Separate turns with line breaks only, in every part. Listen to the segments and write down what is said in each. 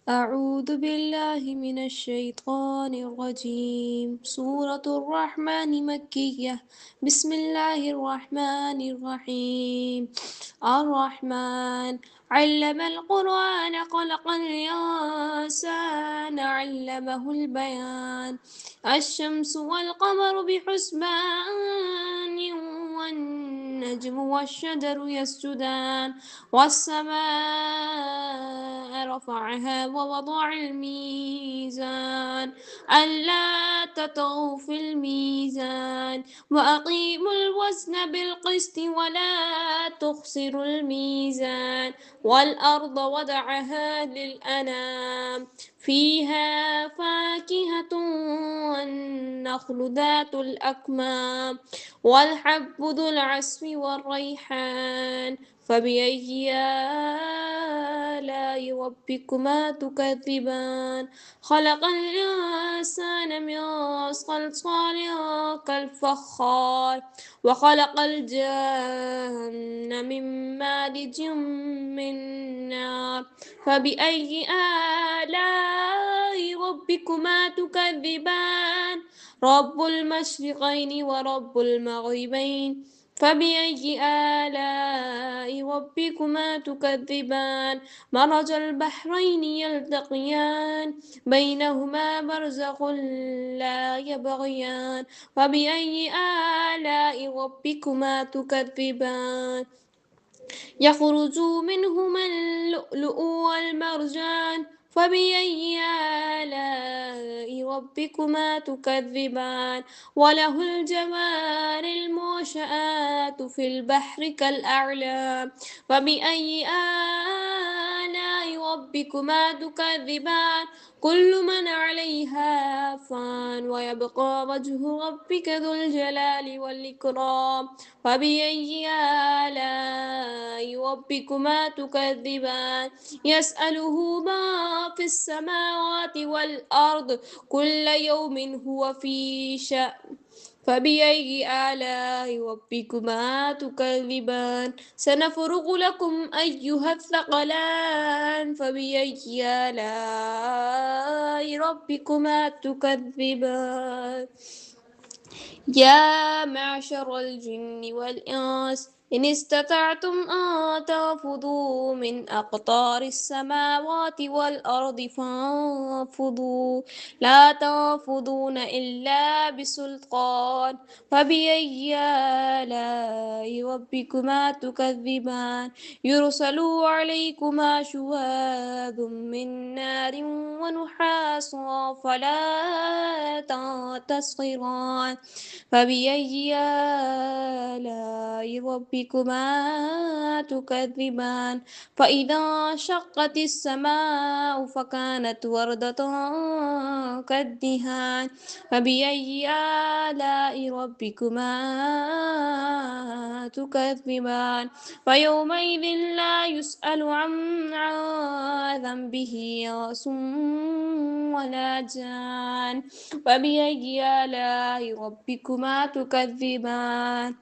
أعوذ بالله من الشيطان الرجيم. سورة الرحمن مكية. بسم الله الرحمن الرحيم. الرحمن علم القرآن خلق الإنسان علمه البيان. الشمس والقمر بحسبان والنجم والشجر يسجدان والسماء رفعها ووضع الميزان ألا تطغوا في الميزان وأقيموا الوزن بالقسط ولا تخسروا الميزان والأرض وضعها للأنام فيها فاكهة والنخل ذات الأكمام والحب ذو العصف والريحان فبأي آلاء ربكما تكذبان خلق الإنسان من صلصال كالفخار وخلق الجن من مارج من نار فبأي آلاء ربكما تكذبان رب المشرقين ورب المغربين فبأي آلاء ربكما تكذبان مرج البحرين يلتقيان بينهما برزخ لا يبغيان فبأي آلاء ربكما تكذبان يخرج منهما اللؤلؤ والمرجان فبأي آلاء ربكما تكذبان وله الجوار المنشآت في البحر كالأعلام فبأي آلاء ربكما تكذبان كل من عليها فان ويبقى وجه ربك ذو الجلال والإكرام فبأي آلاء ربكما تكذبان يسأله ما في السماوات والأرض كل يوم هو في شأن فبأي آلاء ربكما تكذبان سنفرغ لكم أيها الثقلان فبأي آلاء ربكما تكذبان يا معشر الجن والإنس إن استطعتم أن تنفذوا من أقطار السماوات والأرض فانفذوا لا تنفذون إلا بسلطان فبأي آلاء ربكما تكذبان يرسل عليكما شواظ من نار ونحاس فلا تنتصران فبأي آلاء ربكما تكذبان فإذا انشقت السماء فكانت وردة كالدهان فبأي آلاء ربكما تكذبان فيومئذ لا يسأل عن ذنبه انس ولا جان فبأي آلاء ربكما تكذبان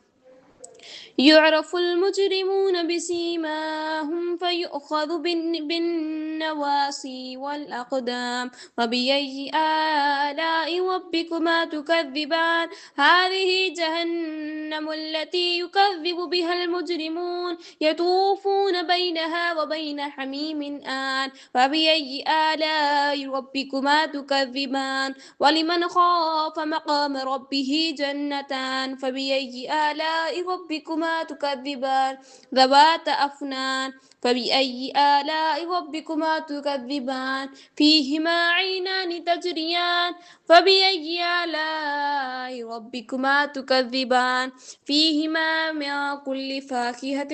يعرف المجرمون بسيماهم فيؤخذ بالنواصي والأقدام وبأي آلاء ربكما تكذبان هذه جهنم التي يكذب بها المجرمون يطوفون بينها وبين حميم آن فبأي آلاء ربكما تكذبان ولمن خاف مقام ربه جنتان فبأي آلاء ربكما تكذبان ذوات أفنان فبأي آلاء ربكما تكذبان فيهما عينان تجريان فبأي آلاء ربكما تكذبان فيهما من كل فاكهة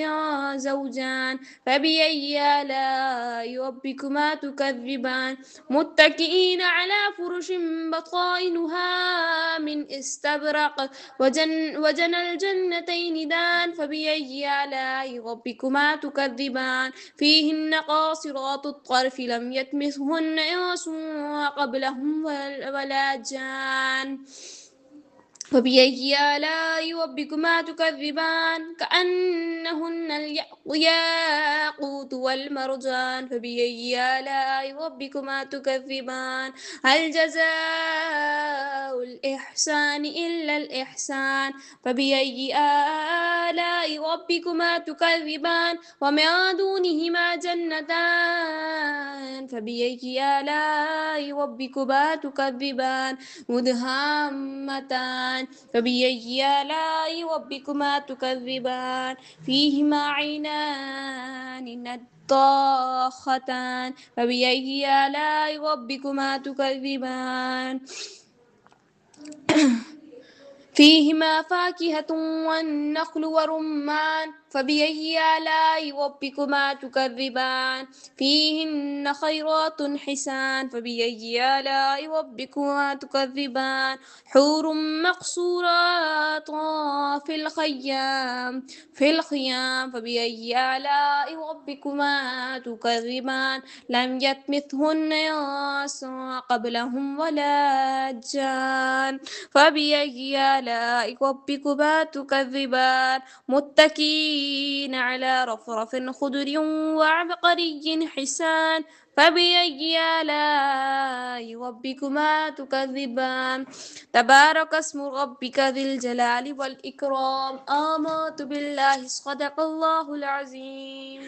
زوجان فبأي آلاء ربكما تكذبان متكئين على فرش بطائنها من استبرق وجنى الجنتين دان فبأي آلاء ربكما تكذبان فيهن قاصرات الطرف لم يطمثهن إنس قبلهم ولا جان فبأي آلاء ربكما تكذبان كأنهن الياقوت والمرجان فبأي آلاء ربكما تكذبان هل جزاء الإحسان إلا الإحسان فبأي آلاء ربكما تكذبان ومن دونهما جنتان فبأي آلاء ربكما تكذبان مدهامتان فبأي آلاء ربكما تكذبان فيهما عينان نضاختان فبأي آلاء ربكما تكذبان فيهما فاكهة والنخل ورمان فبأي آلاء ربكما تكذبان فيهن خيرات حسان فبأي آلاء ربكما تكذبان حور مقصورات في الخيام فبأي آلاء ربكما تكذبان لم يطمثهن إنس قبلهم ولا جان فبأي آلاء ربكما تكذبان متكئين على رفرف خضر وعبقري حسان فبأي آلاء ربكما تكذبان تبارك اسم ربك ذي الجلال والإكرام آمنت بالله صدق الله العظيم.